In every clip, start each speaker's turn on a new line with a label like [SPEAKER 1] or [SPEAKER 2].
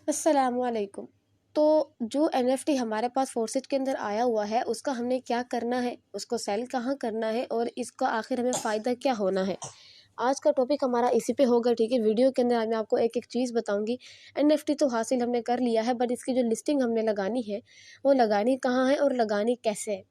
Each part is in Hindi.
[SPEAKER 1] अस्सलामुअलैकुम। तो जो एनएफटी हमारे पास फोर्सेज के अंदर आया हुआ है उसका हमने क्या करना है, उसको सेल कहाँ करना है और इसका आखिर हमें फ़ायदा क्या होना है। आज का टॉपिक हमारा इसी पे होगा, ठीक है। वीडियो के अंदर मैं आपको एक एक चीज़ बताऊंगी। एनएफटी तो हासिल हमने कर लिया है, बट इसकी जो लिस्टिंग हमने लगानी है वो लगानी कहाँ है और लगानी कैसे है।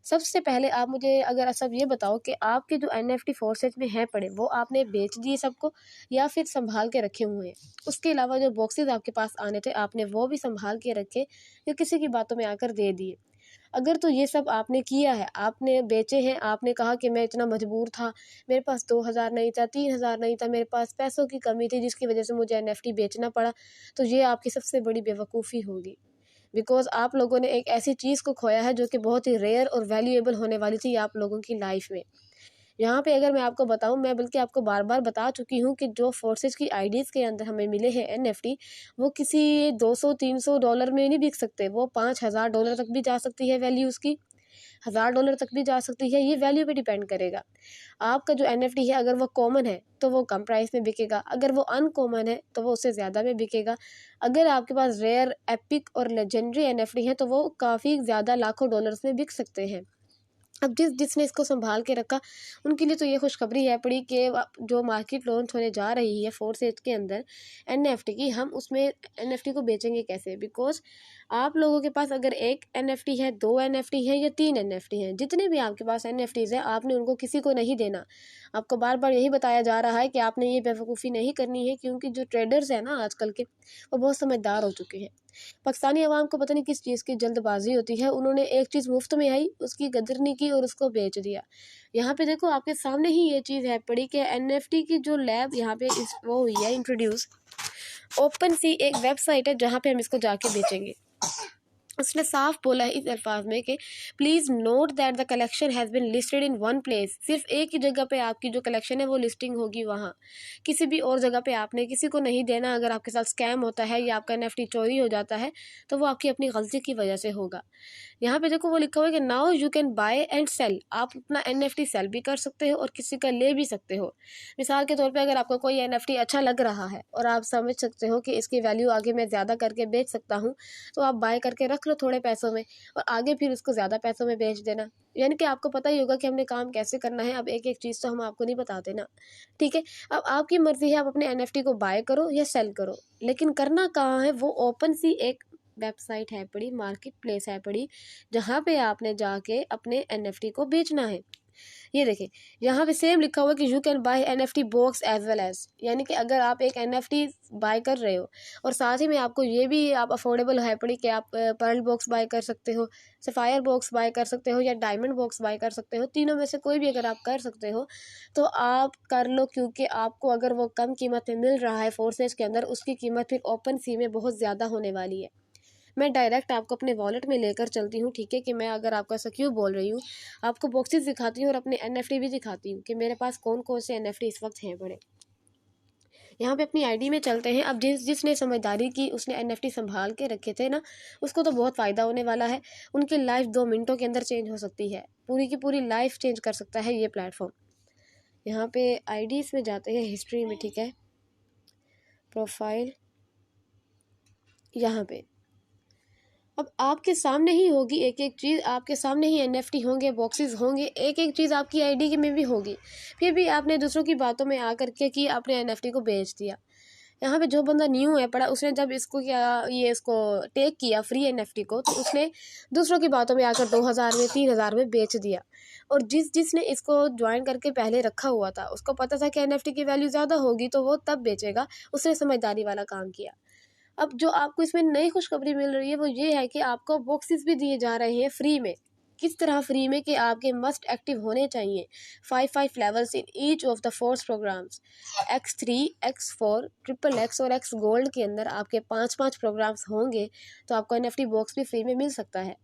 [SPEAKER 1] सबसे पहले आप मुझे अगर सब ये बताओ कि आपके जो एनएफटी फोर्सेज में हैं पड़े वो आपने बेच दिए सबको या फिर संभाल के रखे हुए हैं। उसके अलावा जो बॉक्सेस आपके पास आने थे आपने वो भी संभाल के रखे या किसी की बातों में आकर दे दिए। अगर तो ये सब आपने किया है, आपने बेचे हैं, आपने कहा कि मैं इतना मजबूर था, मेरे पास 2000 नहीं था, 3000 नहीं था, मेरे पास पैसों की कमी थी जिसकी वजह से मुझे एनएफटी बेचना पड़ा, तो ये आपकी सबसे बड़ी बेवकूफ़ी होगी। बिकॉज़ आप लोगों ने एक ऐसी चीज़ को खोया है जो कि बहुत ही रेयर और वैल्यूएबल होने वाली थी आप लोगों की लाइफ में। यहाँ पे अगर मैं आपको बताऊँ, मैं बल्कि आपको बार-बार बता चुकी हूँ कि जो फोर्सेज़ की आईडीज़ के अंदर हमें मिले हैं एनएफटी, वो किसी $200-300 में नहीं बिक सकते, वो $5000 तक भी जा सकती है वैल्यू उसकी। $1000 तक भी जा सकती है, ये वैल्यू पे डिपेंड करेगा। आपका जो एनएफटी है अगर वो कॉमन है तो वो कम प्राइस में बिकेगा, अगर वो अनकॉमन है तो वो उससे ज़्यादा में बिकेगा। अगर आपके पास रेयर, एपिक और लेजेंडरी एनएफटी है तो वो काफ़ी ज़्यादा लाखों डॉलर्स में बिक सकते हैं। अब जिसने इसको संभाल के रखा उनके लिए तो ये खुशखबरी है पड़ी कि जो मार्केट लॉन्च होने जा रही है फोर्सेज के अंदर एनएफटी की, हम उसमें एनएफटी को बेचेंगे कैसे। बिकॉज आप लोगों के पास अगर एक एनएफटी है, दो एनएफटी है या तीन एनएफटी हैं, जितने भी आपके पास एनएफटीज हैं, आपने उनको किसी को नहीं देना। आपको बार बार यही बताया जा रहा है कि आपने ये बेवकूफ़ी नहीं करनी है, क्योंकि जो ट्रेडर्स हैं ना आजकल के, वो बहुत समझदार हो चुके हैं। पाकिस्तानी अवाम को पता नहीं किस चीज़ की जल्दबाजी होती है, उन्होंने एक चीज़ मुफ्त में आई, उसकी कदर नहीं की और उसको बेच दिया। यहाँ पे देखो आपके सामने ही ये चीज़ है पड़ी कि एनएफटी की जो लैब यहाँ पे वो हुई है इंट्रोड्यूस। ओपन सी एक वेबसाइट है जहाँ पे हम इसको जाके बेचेंगे। उसने साफ बोला है इस अल्फाज में कि please note that the collection has been listed in one place. सिर्फ एक ही जगह पे आपकी जो कलेक्शन है वो लिस्टिंग होगी वहाँ, किसी भी और जगह पे आपने किसी को नहीं देना। अगर आपके साथ स्कैम होता है या आपका एनएफटी चोरी हो जाता है तो वो आपकी अपनी गलती की वजह से होगा। यहाँ पे देखो वो लिखा हुआ है कि now you can buy and sell. आप अपना एनएफटी सेल भी कर सकते हो और किसी का ले भी सकते हो। मिसाल के तौर पे अगर आपको कोई एनएफटी अच्छा लग रहा है और आप समझ सकते हो कि इसकी वैल्यू आगे मैं ज़्यादा करके बेच सकता हूँ, तो आप बाय करके रख लो थोड़े पैसों में और आगे फिर उसको ज़्यादा पैसों में बेच देना। यानी कि आपको पता ही होगा कि हमने काम कैसे करना है। अब एक एक चीज़ तो हम आपको नहीं बताते ना, ठीक है। अब आपकी मर्ज़ी है, आप अपने एनएफटी को बाय करो या सेल करो, लेकिन करना कहाँ है, वो ओपन सी एक वेबसाइट है पड़ी, मार्केट प्लेस है पड़ी, जहाँ पे आपने जाके अपने एनएफटी को बेचना है। ये देखिए यहाँ पे सेम लिखा हुआ है कि you can buy NFT box as well as, यानी कि अगर आप एक एनएफटी बाय कर रहे हो और साथ ही में आपको ये भी आप अफोर्डेबल है पड़ी कि आप पर्ल बॉक्स बाय कर सकते हो, सफ़ायर बॉक्स बाय कर सकते हो या डायमंड बॉक्स बाय कर सकते हो, तीनों में से कोई भी अगर आप कर सकते हो तो आप कर लो। क्योंकि आपको अगर वो कम कीमत में मिल रहा है फोर्सेज के अंदर, उसकी कीमत फिर ओपन सी में बहुत ज़्यादा होने वाली है। मैं डायरेक्ट आपको अपने वॉलेट में लेकर चलती हूँ, ठीक है, कि मैं अगर आपको ऐसा क्यों बोल रही हूँ, आपको बॉक्सेस दिखाती हूँ और अपने एनएफटी भी दिखाती हूँ कि मेरे पास कौन कौन से एनएफटी इस वक्त हैं बड़े। यहाँ पे अपनी आईडी में चलते हैं। अब जिसने समझदारी की, उसने एनएफटी संभाल के रखे थे ना, उसको तो बहुत फ़ायदा होने वाला है। उनकी लाइफ 2 मिनटों के अंदर चेंज हो सकती है, पूरी की पूरी लाइफ चेंज कर सकता है ये प्लेटफॉर्म। यहाँ पे आईडीज़ में जाते हैं, हिस्ट्री में, ठीक है, प्रोफाइल, यहाँ पे अब आपके सामने ही होगी एक एक चीज़, आपके सामने ही एनएफटी होंगे, बॉक्सेस होंगे, एक एक चीज़ आपकी आईडी में भी होगी। फिर भी आपने दूसरों की बातों में आकर के कि आपने एनएफटी को बेच दिया। यहाँ पे जो बंदा न्यू है पड़ा, उसने जब इसको क्या, ये इसको टेक किया फ्री एनएफटी को, तो उसने दूसरों की बातों में आकर 2000 में, 3000 में बेच दिया। और जिसने इसको ज्वाइन करके पहले रखा हुआ था, उसको पता था कि एनएफटी की वैल्यू ज़्यादा होगी तो वो तब बेचेगा, उसने समझदारी वाला काम किया। अब जो आपको इसमें नई खुशखबरी मिल रही है वो ये है कि आपको बॉक्सेस भी दिए जा रहे हैं फ्री में। किस तरह फ्री में, कि आपके मस्ट एक्टिव होने चाहिए 5 levels in each of the force programs. X3, X4, XXX और X गोल्ड के अंदर आपके 5 प्रोग्राम्स होंगे तो आपको एनएफटी बॉक्स भी फ्री में मिल सकता है।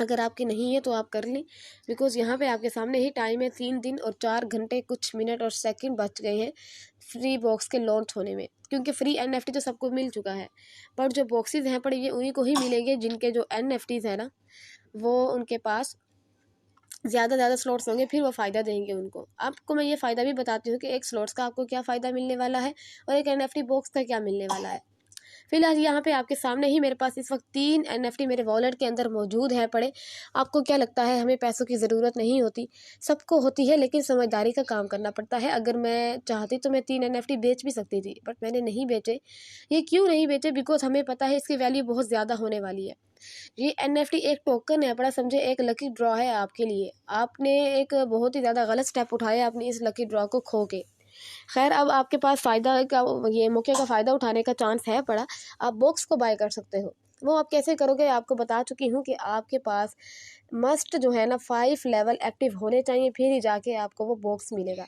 [SPEAKER 1] अगर आपके नहीं है तो आप कर लें, बिकॉज़ यहाँ पे आपके सामने ही टाइम है, 3 दिन और 4 घंटे कुछ मिनट और सेकंड बच गए हैं फ्री बॉक्स के लॉन्च होने में। क्योंकि फ्री एनएफटी तो सबको मिल चुका है, पर जो बॉक्सेस हैं पड़े, ये उन्हीं को ही मिलेंगे जिनके जो एनएफटीज़ है ना, वो उनके पास ज़्यादा स्लॉट्स होंगे, फिर वो फ़ायदा देंगे उनको। आपको मैं ये फ़ायदा भी बताती हूँ कि एक स्लॉट्स का आपको क्या फ़ायदा मिलने वाला है और एक एनएफटी बॉक्स का क्या मिलने वाला है। फिलहाल यहाँ पे आपके सामने ही मेरे पास इस वक्त 3 NFT मेरे वॉलेट के अंदर मौजूद है पड़े। आपको क्या लगता है हमें पैसों की ज़रूरत नहीं होती? सबको होती है, लेकिन समझदारी का काम करना पड़ता है। अगर मैं चाहती तो मैं 3 NFT बेच भी सकती थी, बट मैंने नहीं बेचे। ये क्यों नहीं बेचे? बिकॉज हमें पता है इसकी वैल्यू बहुत ज़्यादा होने वाली है। ये NFT एक टोकन है, बड़ा समझे, एक लकी ड्रॉ है आपके लिए। आपने एक बहुत ही ज़्यादा गलत स्टेप उठाया अपनी इस लकी ड्रॉ को खो के। खैर, अब आपके पास फ़ायदा का, ये मौके का फ़ायदा उठाने का चांस है पड़ा। आप बॉक्स को बाय कर सकते हो। वो आप कैसे करोगे? आपको बता चुकी हूँ कि आपके पास मस्ट जो है ना 5 लेवल एक्टिव होने चाहिए, फिर ही जाके आपको वो बॉक्स मिलेगा।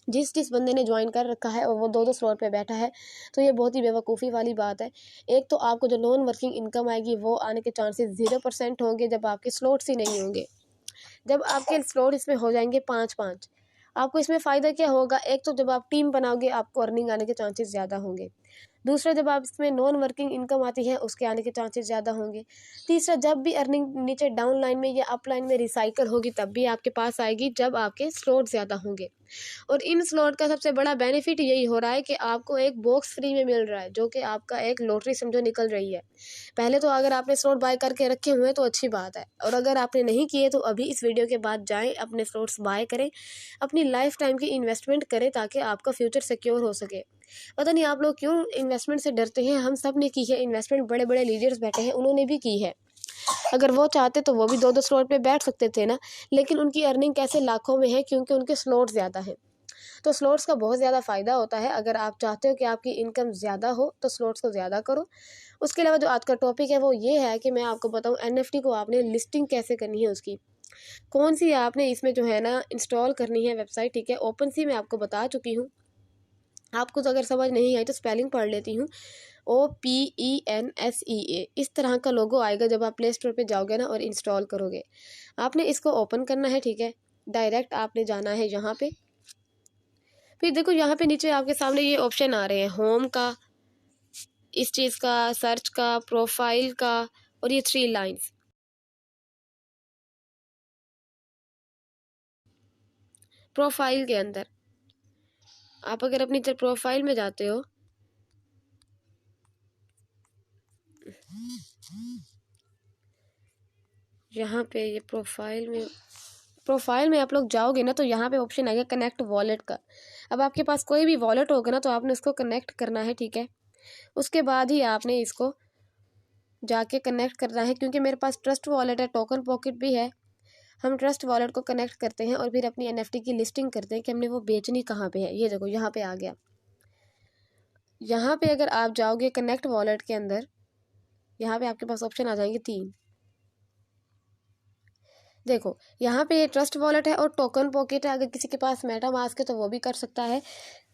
[SPEAKER 1] जिस बंदे ने ज्वाइन कर रखा है और वो 2-2 स्लॉट पे बैठा है, तो ये बहुत ही बेवकूफ़ी वाली बात है। एक तो आपको जो नॉन वर्किंग इनकम आएगी वो आने के चांसेस 0% होंगे जब आपके स्लॉट्स ही नहीं होंगे। जब आपके स्लॉट इसमें हो जाएंगे 5-5, आपको इसमें फ़ायदा क्या होगा? एक तो जब आप टीम बनाओगे आपको अर्निंग आने के चांसेस ज़्यादा होंगे। दूसरा, जब आप इसमें नॉन वर्किंग इनकम आती है उसके आने के चांसेस ज़्यादा होंगे। तीसरा, जब भी अर्निंग नीचे डाउन लाइन में या अप लाइन में रिसाइकल होगी तब भी आपके पास आएगी जब आपके स्लॉट ज़्यादा होंगे। और इन स्लॉट का सबसे बड़ा बेनिफिट यही हो रहा है कि आपको एक बॉक्स फ्री में मिल रहा है, जो कि आपका एक लॉटरी समझो निकल रही है। पहले तो अगर आपने स्लॉट बाय करके रखे हुए हैं तो अच्छी बात है, और अगर आपने नहीं किए तो अभी इस वीडियो के बाद जाएं, अपने स्लॉट्स बाय करें, अपनी लाइफ टाइम की इन्वेस्टमेंट करें ताकि आपका फ्यूचर सिक्योर हो सके। पता नहीं आप लोग क्यों इन्वेस्टमेंट से डरते हैं? हम सब ने की है इन्वेस्टमेंट, बड़े बड़े लीडर्स बैठे हैं उन्होंने भी की है। अगर वो चाहते तो वो भी 2-2 स्लॉट पे बैठ सकते थे ना, लेकिन उनकी अर्निंग कैसे लाखों में है, क्योंकि उनके स्लॉट ज़्यादा हैं। तो स्लॉट्स का बहुत ज़्यादा फ़ायदा होता है। अगर आप चाहते हो कि आपकी इनकम ज़्यादा हो तो स्लॉट्स को ज़्यादा करो। उसके अलावा जो आज का टॉपिक है वो ये है कि मैं आपको बताऊं NFT को आपने लिस्टिंग कैसे करनी है, उसकी कौन सी आपने इसमें जो है ना इंस्टॉल करनी है वेबसाइट। ठीक है, ओपन सी मैं आपको बता चुकी हूँ। आपको तो अगर समझ नहीं आई तो स्पेलिंग पढ़ लेती हूँ। OPENSEA इस तरह का लोगो आएगा जब आप प्ले स्टोर पर जाओगे ना और इंस्टॉल करोगे। आपने इसको ओपन करना है। ठीक है, डायरेक्ट आपने जाना है यहाँ पे। फिर देखो यहाँ पे नीचे आपके सामने ये ऑप्शन आ रहे हैं, होम का, इस चीज़ का, सर्च का, प्रोफाइल का, और ये 3 लाइंस। प्रोफाइल के अंदर आप अगर अपनी प्रोफाइल में जाते हो, यहाँ पे ये प्रोफाइल में आप लोग जाओगे ना तो यहाँ पे ऑप्शन आएगा कनेक्ट वॉलेट का। अब आपके पास कोई भी वॉलेट होगा ना तो आपने उसको कनेक्ट करना है। ठीक है, उसके बाद ही आपने इसको जाके कनेक्ट करना है। क्योंकि मेरे पास ट्रस्ट वॉलेट है, टोकन पॉकेट भी है। हम ट्रस्ट वॉलेट को कनेक्ट करते हैं और फिर अपनी NFT की लिस्टिंग करते हैं कि हमने वो बेचनी कहाँ पे है। ये देखो यहाँ पे आ गया। यहाँ पे अगर आप जाओगे कनेक्ट वॉलेट के अंदर, यहाँ पे आपके पास ऑप्शन आ जाएंगे 3। देखो यहाँ पे ये ट्रस्ट वॉलेट है और टोकन पॉकेट है। अगर किसी के पास मेटामास्क है तो वो भी कर सकता है।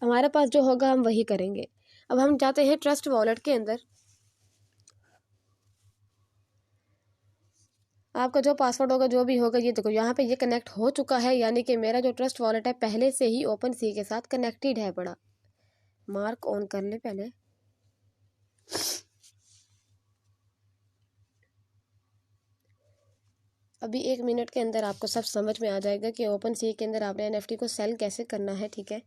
[SPEAKER 1] हमारे पास जो होगा हम वही करेंगे। अब हम जाते हैं ट्रस्ट वॉलेट के अंदर। आपका जो पासवर्ड होगा जो भी होगा, ये देखो यहाँ पे ये कनेक्ट हो चुका है, यानी कि मेरा जो ट्रस्ट वॉलेट है पहले से ही ओपन सी के साथ कनेक्टेड है। बड़ा मार्क ऑन कर ले पहले। अभी 1 मिनट के अंदर आपको सब समझ में आ जाएगा कि ओपन सी के अंदर आपने NFT को सेल कैसे करना है। ठीक है,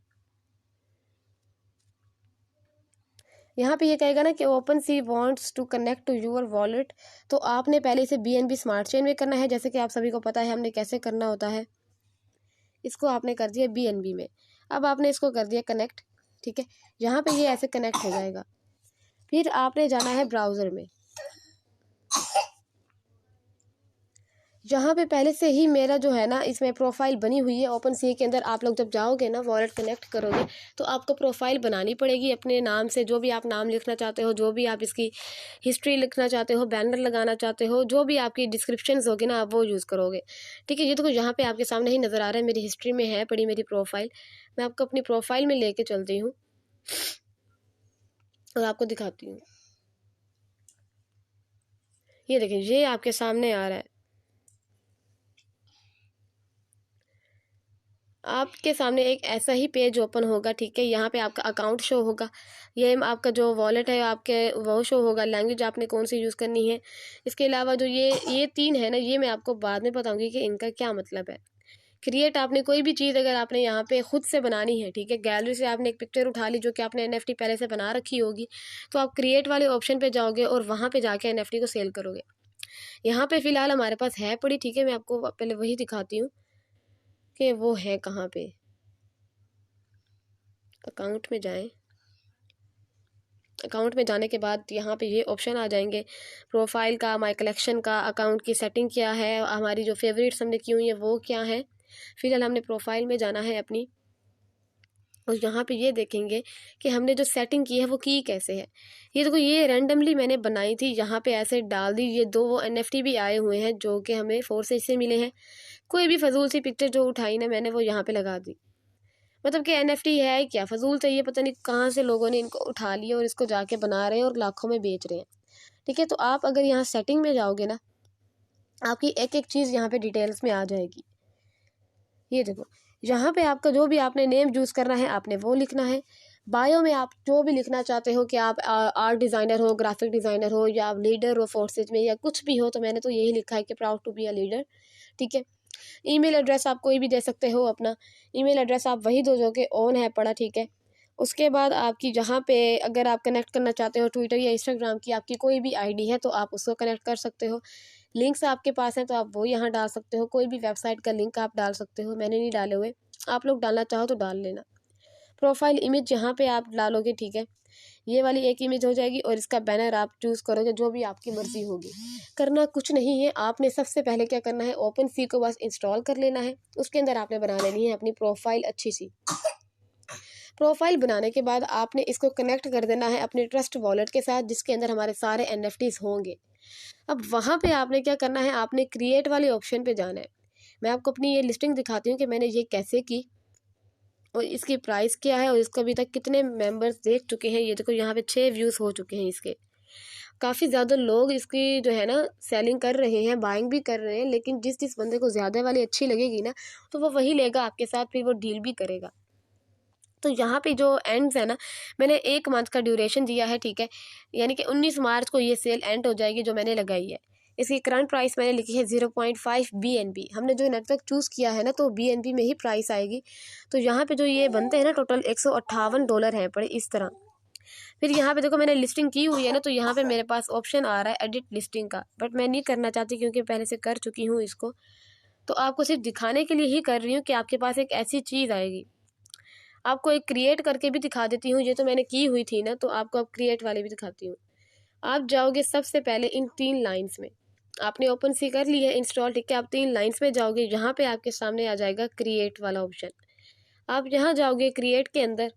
[SPEAKER 1] यहाँ पे ये कहेगा ना कि OpenSea wants to connect to your wallet, तो आपने पहले इसे BNB स्मार्ट चेन में करना है। जैसे कि आप सभी को पता है हमने कैसे करना होता है। इसको आपने कर दिया BNB में। अब आपने इसको कर दिया कनेक्ट। ठीक है, यहाँ पे ये ऐसे कनेक्ट हो जाएगा। फिर आपने जाना है ब्राउज़र में। यहाँ पे पहले से ही मेरा जो है ना इसमें प्रोफाइल बनी हुई है। ओपन सी के अंदर आप लोग जब जाओगे ना वॉलेट कनेक्ट करोगे तो आपको प्रोफाइल बनानी पड़ेगी अपने नाम से। जो भी आप नाम लिखना चाहते हो, जो भी आप इसकी हिस्ट्री लिखना चाहते हो, बैनर लगाना चाहते हो, जो भी आपकी डिस्क्रिप्शंस होगी ना आप वो यूज़ करोगे। ठीक है, ये देखो यहाँ पे आपके सामने ही नज़र आ रहा है, मेरी हिस्ट्री में है पड़ी मेरी प्रोफाइल। मैं आपको अपनी प्रोफाइल में लेके चलती हूँ और आपको दिखाती हूँ। ये देखिए ये आपके सामने आ रहा है, आपके सामने एक ऐसा ही पेज ओपन होगा। ठीक है, यहाँ पे आपका अकाउंट शो होगा, ये आपका जो वॉलेट है आपके वो शो होगा, लैंग्वेज आपने कौन सी यूज़ करनी है। इसके अलावा जो ये 3 है ना, ये मैं आपको बाद में बताऊंगी कि इनका क्या मतलब है। क्रिएट आपने कोई भी चीज़ अगर आपने यहाँ पे खुद से बनानी है, ठीक है, गैलरी से आपने एक पिक्चर उठा ली जो कि आपने एनएफटी पहले से बना रखी होगी, तो आप क्रिएट वाले ऑप्शन पे जाओगे और वहाँ पे जाके एनएफटी को सेल करोगे। यहाँ पे फ़िलहाल हमारे पास है पड़ी, ठीक है, मैं आपको पहले वही दिखाती हूँ कि वो है कहाँ पे। अकाउंट में जाएं, अकाउंट में जाने के बाद यहाँ पे ये ऑप्शन आ जाएंगे, प्रोफाइल का, माय कलेक्शन का, अकाउंट की सेटिंग क्या है, हमारी जो फेवरेट्स हमने की हुई है वो क्या है। फिलहाल हमने प्रोफाइल में जाना है अपनी, और यहाँ पे ये देखेंगे कि हमने जो सेटिंग की है वो की कैसे है। ये देखो, ये रैंडमली मैंने बनाई थी, यहाँ पे ऐसे डाल दी। ये दो वो एनएफटी भी आए हुए हैं जो कि हमें फोर्सेज से मिले हैं। कोई भी फजूल सी पिक्चर जो उठाई ना मैंने, वो यहाँ पे लगा दी। मतलब कि एनएफटी है क्या, फजूल से, ये पता नहीं कहाँ से लोगों ने इनको उठा लिया और इसको जाके बना रहे हैं और लाखों में बेच रहे हैं, ठीक है। तो आप अगर यहाँ सेटिंग में जाओगे ना, आपकी एक एक चीज़ यहाँ पे डिटेल्स में आ जाएगी। ये देखो, यहाँ पे आपका जो भी आपने नेम यूज़ करना है आपने वो लिखना है। बायो में आप जो भी लिखना चाहते हो कि आप आर्ट डिज़ाइनर हो, ग्राफिक डिज़ाइनर हो, या आप लीडर हो फोर्सेज में, या कुछ भी हो, तो मैंने तो यही लिखा है कि proud to be a leader, ठीक है। ईमेल एड्रेस आप कोई भी दे सकते हो अपना, ईमेल एड्रेस आप वही दो जो कि ऑन है पड़ा, ठीक है। उसके बाद आपकी जहाँ पे अगर आप कनेक्ट करना चाहते हो ट्विटर या इंस्टाग्राम की आपकी कोई भी आईडी है तो आप उसको कनेक्ट कर सकते हो। लिंक्स आपके पास हैं तो आप वो यहाँ डाल सकते हो, कोई भी वेबसाइट का लिंक आप डाल सकते हो, मैंने नहीं डाले हुए, आप लोग डालना चाहो तो डाल लेना। प्रोफाइल इमेज यहाँ पे आप डालोगे, ठीक है, ये वाली एक इमेज हो जाएगी, और इसका बैनर आप चूज़ करोगे जो भी आपकी मर्जी होगी। करना कुछ नहीं है, आपने सबसे पहले क्या करना है, ओपन सी को बस इंस्टॉल कर लेना है। उसके अंदर आपने बना लेनी है अपनी प्रोफाइल अच्छी सी। प्रोफाइल बनाने के बाद आपने इसको कनेक्ट कर देना है अपने ट्रस्ट वॉलेट के साथ, जिसके अंदर हमारे सारे एनएफटीज होंगे। अब वहाँ पे आपने क्या करना है, आपने क्रिएट वाले ऑप्शन पे जाना है। मैं आपको अपनी ये लिस्टिंग दिखाती हूँ कि मैंने ये कैसे की और इसकी प्राइस क्या है और इसको अभी तक कितने मेंबर्स देख चुके हैं। ये देखो, यहाँ पे 6 व्यूज़ हो चुके हैं इसके। काफ़ी ज़्यादा लोग इसकी जो है ना सेलिंग कर रहे हैं, बाइंग भी कर रहे हैं, लेकिन जिस जिस बंदे को ज़्यादा वाली अच्छी लगेगी ना, तो वो वही लेगा आपके साथ, फिर वो डील भी करेगा। तो यहाँ पे जो एंड्स है ना, मैंने 1 मंथ का ड्यूरेशन दिया है, ठीक है, यानी कि 19 मार्च को ये सेल एंड हो जाएगी जो मैंने लगाई है। इसकी करंट प्राइस मैंने लिखी है 0.5 BNB। हमने जो नेटवर्क चूज़ किया है ना, तो BNB में ही प्राइस आएगी। तो यहाँ पे जो ये बनते हैं ना, टोटल $158 हैं पड़े इस तरह। फिर यहाँ पे देखो, मैंने लिस्टिंग की हुई है ना, तो यहाँ पे मेरे पास ऑप्शन आ रहा है एडिट लिस्टिंग का, बट मैं नहीं करना चाहती क्योंकि पहले से कर चुकी हूँ इसको। तो आपको सिर्फ दिखाने के लिए ही कर रही हूँ कि आपके पास एक ऐसी चीज़ आएगी। आपको एक क्रिएट करके भी दिखा देती हूँ, ये तो मैंने की हुई थी ना, तो आपको अब क्रिएट वाले भी दिखाती हूँ। आप जाओगे सबसे पहले इन 3 लाइन्स में, आपने ओपन सी कर ली है इंस्टॉल, ठीक है। आप 3 लाइन्स में जाओगे, यहाँ पे आपके सामने आ जाएगा क्रिएट वाला ऑप्शन। आप यहाँ जाओगे क्रिएट के अंदर,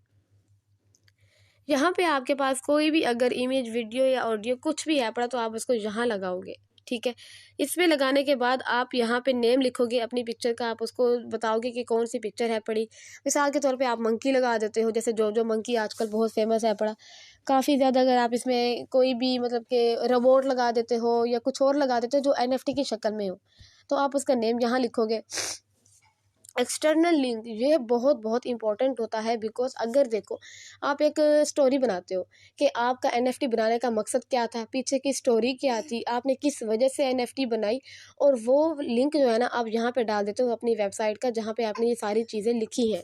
[SPEAKER 1] यहाँ पे आपके पास कोई भी अगर इमेज, वीडियो या ऑडियो कुछ भी है पड़ा तो आप उसको यहाँ लगाओगे, ठीक है। इसमें लगाने के बाद आप यहाँ पे नेम लिखोगे अपनी पिक्चर का, आप उसको बताओगे कि कौन सी पिक्चर है पड़ी। मिसाल के तौर पे आप मंकी लगा देते हो, जैसे जो मंकी आजकल बहुत फेमस है पड़ा काफ़ी ज़्यादा। अगर आप इसमें कोई भी मतलब कि रोबोट लगा देते हो या कुछ और लगा देते हो जो एनएफटी की शक्ल में हो, तो आप उसका नेम यहाँ लिखोगे। एक्सटर्नल लिंक ये बहुत बहुत इंपॉर्टेंट होता है, बिकॉज अगर देखो आप एक स्टोरी बनाते हो कि आपका एनएफटी बनाने का मकसद क्या था, पीछे की स्टोरी क्या थी, आपने किस वजह से एनएफटी बनाई, और वो लिंक जो है ना आप यहाँ पे डाल देते हो अपनी वेबसाइट का, जहाँ पे आपने ये सारी चीज़ें लिखी हैं,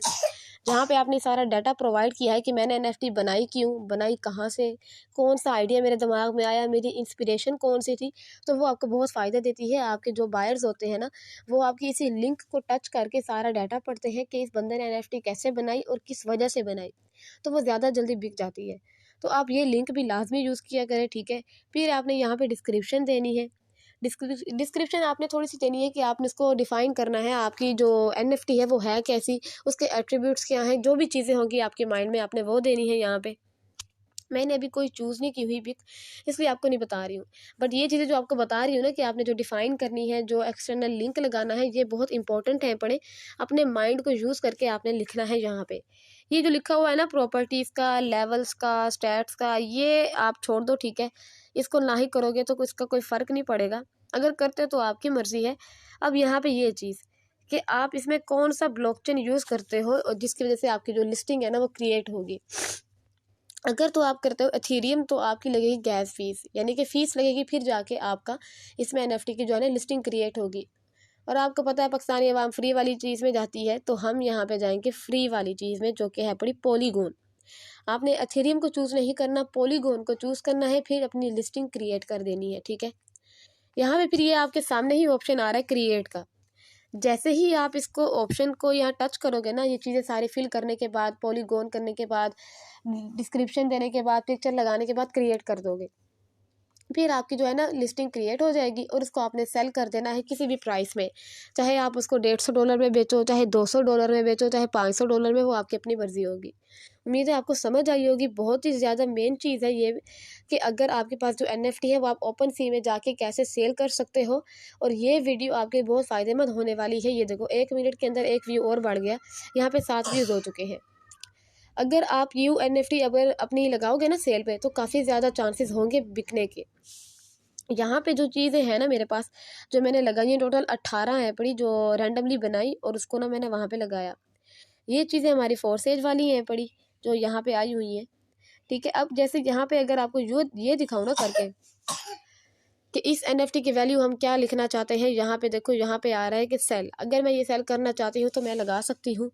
[SPEAKER 1] जहाँ पे आपने सारा डाटा प्रोवाइड किया है कि मैंने एनएफटी बनाई क्यों, बनाई कहाँ से, कौन सा आइडिया मेरे दिमाग में आया, मेरी इंस्पिरेशन कौन सी थी। तो वो आपको बहुत फ़ायदा देती है। आपके जो बायर्स होते हैं ना, वो आपकी इसी लिंक को टच करके सारा डाटा पढ़ते हैं कि इस बंदे ने एनएफटी कैसे बनाई और किस वजह से बनाई, तो वो ज़्यादा जल्दी बिक जाती है। तो आप ये लिंक भी लाजमी यूज़ किया करें, ठीक है। फिर आपने यहाँ पे डिस्क्रिप्शन देनी है। डिस्क्रिप्शन आपने थोड़ी सी देनी है कि आपने इसको डिफ़ाइन करना है, आपकी जो एनएफटी है वो है कैसी, उसके एट्रीब्यूट्स क्या हैं, जो भी चीज़ें होंगी आपके माइंड में आपने वो देनी है यहाँ पे। मैंने अभी कोई चूज़ नहीं की हुई पिक, इसलिए आपको नहीं बता रही हूँ, बट ये चीज़ें जो आपको बता रही हूँ ना कि आपने जो डिफ़ाइन करनी है, जो एक्सटर्नल लिंक लगाना है, ये बहुत इंपॉर्टेंट है पढ़े। अपने माइंड को यूज़ करके आपने लिखना है यहाँ पे। ये जो लिखा हुआ है ना प्रॉपर्टीज़ का, लेवल्स का, स्टैट्स का, ये आप छोड़ दो, ठीक है। इसको ना ही करोगे तो इसका कोई फ़र्क नहीं पड़ेगा, अगर करते हो तो आपकी मर्ज़ी है। अब यहाँ पे ये चीज़ कि आप इसमें कौन सा ब्लॉकचेन यूज़ करते हो और जिसकी वजह से आपकी जो लिस्टिंग है ना वो क्रिएट होगी। अगर तो आप करते हो एथेरियम तो आपकी लगेगी गैस फीस, यानी कि फ़ीस लगेगी, फिर जाके आपका इसमें एनएफटी की जो है ना लिस्टिंग क्रिएट होगी। और आपको पता है पाकिस्तानी अवाम फ्री वाली चीज़ में जाती है, तो हम यहाँ पे जाएंगे फ्री वाली चीज़ में, जो कि है पड़ी पॉलीगॉन। आपने एथेरियम को चूज़ नहीं करना, पॉलीगॉन को चूज़ करना है, फिर अपनी लिस्टिंग क्रिएट कर देनी है, ठीक है। यहाँ पे फिर ये आपके सामने ही ऑप्शन आ रहा है क्रिएट का। जैसे ही आप इसको ऑप्शन को यहाँ टच करोगे ना, ये चीज़ें सारी फिल करने के बाद, पॉलीगॉन करने के बाद, डिस्क्रिप्शन देने के बाद, पिक्चर लगाने के बाद क्रिएट कर दोगे, फिर आपकी जो है ना लिस्टिंग क्रिएट हो जाएगी और उसको आपने सेल कर देना है किसी भी प्राइस में। चाहे आप उसको $150 में बेचो, चाहे $200 में बेचो, चाहे $500 में, वो आपकी अपनी मर्जी होगी। उम्मीद है आपको समझ आई होगी। बहुत ही ज़्यादा मेन चीज़ है ये कि अगर आपके पास जो NFT है वो आप ओपन सी में जाके कैसे सेल कर सकते हो, और ये वीडियो आपके बहुत फ़ायदेमंद होने वाली है। ये देखो 1 मिनट के अंदर 1 व्यू और बढ़ गया, यहाँ पे 7 व्यूज़ हो चुके हैं। अगर आप NFT अगर अपनी लगाओगे ना सेल पे, तो काफ़ी ज़्यादा चांसेस होंगे बिकने के। यहाँ पे जो चीज़ें हैं ना मेरे पास, जो मैंने लगाई हैं, टोटल 18 है पड़ी, जो रैंडमली बनाई और उसको ना मैंने वहाँ पे लगाया। ये चीज़ें हमारी फोर्सेज वाली हैं पड़ी, जो यहाँ पे आई हुई हैं, ठीक है। अब जैसे यहाँ पे अगर आपको ये दिखाऊँ ना करके कि इस NFT की वैल्यू हम क्या लिखना चाहते हैं, यहाँ पे देखो, यहाँ पे आ रहा है कि सेल। अगर मैं ये सेल करना चाहती हूँ तो मैं लगा सकती हूँ,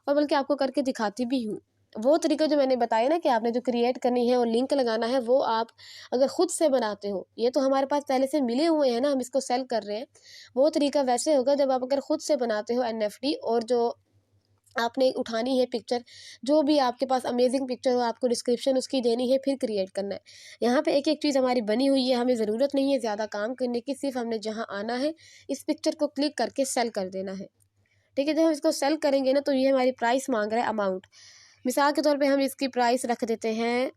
[SPEAKER 1] और बल्कि आपको करके दिखाती भी हूँ। वो तरीका जो मैंने बताया ना कि आपने जो क्रिएट करनी है और लिंक लगाना है, वो आप अगर ख़ुद से बनाते हो, ये तो हमारे पास पहले से मिले हुए हैं ना, हम इसको सेल कर रहे हैं। वो तरीका वैसे होगा जब आप अगर ख़ुद से बनाते हो NFT, और जो आपने उठानी है पिक्चर, जो भी आपके पास अमेजिंग पिक्चर हो, आपको डिस्क्रिप्शन उसकी देनी है, फिर क्रिएट करना है। यहाँ पे एक एक चीज़ हमारी बनी हुई है, हमें ज़रूरत नहीं है ज़्यादा काम करने की, सिर्फ हमने जहाँ आना है इस पिक्चर को क्लिक करके सेल कर देना है, ठीक है। जब हम इसको सेल करेंगे ना, तो ये हमारी प्राइस मांग रहा है, अमाउंट। मिसाल के तौर पे हम इसकी प्राइस रख देते हैं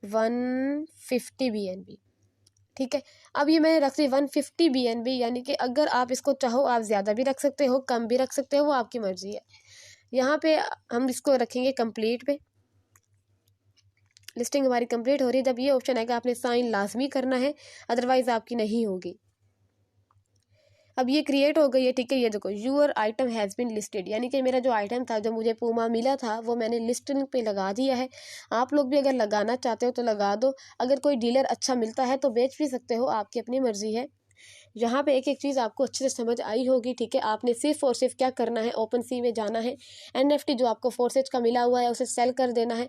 [SPEAKER 1] 150 BNB, ठीक है। अब ये मैंने रख दी 150 BNB, यानी कि अगर आप इसको चाहो आप ज़्यादा भी रख सकते हो, कम भी रख सकते हो, वो आपकी मर्ज़ी है। यहाँ पे हम इसको रखेंगे कंप्लीट पे। लिस्टिंग हमारी कंप्लीट हो रही है। जब ये ऑप्शन आएगा आपने साइन लाजमी करना है, अदरवाइज़ आपकी नहीं होगी। अब ये क्रिएट हो गई है, ठीक है। ये देखो, your item has been listed, यानी कि मेरा जो आइटम था, जो मुझे पूमा मिला था, वो मैंने लिस्टिंग पे लगा दिया है। आप लोग भी अगर लगाना चाहते हो तो लगा दो। अगर कोई डीलर अच्छा मिलता है तो बेच भी सकते हो, आपकी अपनी मर्ज़ी है। यहाँ पे एक एक चीज़ आपको अच्छे से समझ आई होगी, ठीक है। आपने सिर्फ और सिर्फ क्या करना है, ओपन सी में जाना है, NFT जो आपको फोर्सेज का मिला हुआ है उसे सेल कर देना है,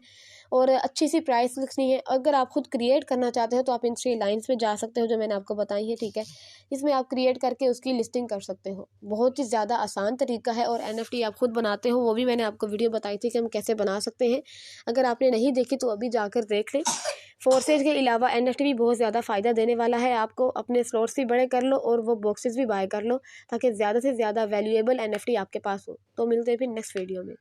[SPEAKER 1] और अच्छी सी प्राइस लिखनी है। अगर आप खुद क्रिएट करना चाहते हो तो आप इन 3 लाइन्स में जा सकते हो, जो मैंने आपको बताई है, ठीक है। इसमें आप क्रिएट करके उसकी लिस्टिंग कर सकते हो। बहुत ही ज़्यादा आसान तरीका है, और NFT आप खुद बनाते हो, वो भी मैंने आपको वीडियो बताई थी कि हम कैसे बना सकते हैं। अगर आपने नहीं देखी तो अभी जाकर देख लें। फोर्सेज के अलावा NFT भी बहुत ज़्यादा फ़ायदा देने वाला है आपको। अपने स्लॉट्स भी बड़े कर लो और वो बॉक्सेस भी बाय कर लो, ताकि ज़्यादा से ज़्यादा वैल्यूएबल NFT आपके पास हो। तो मिलते हैं फिर नेक्स्ट वीडियो में।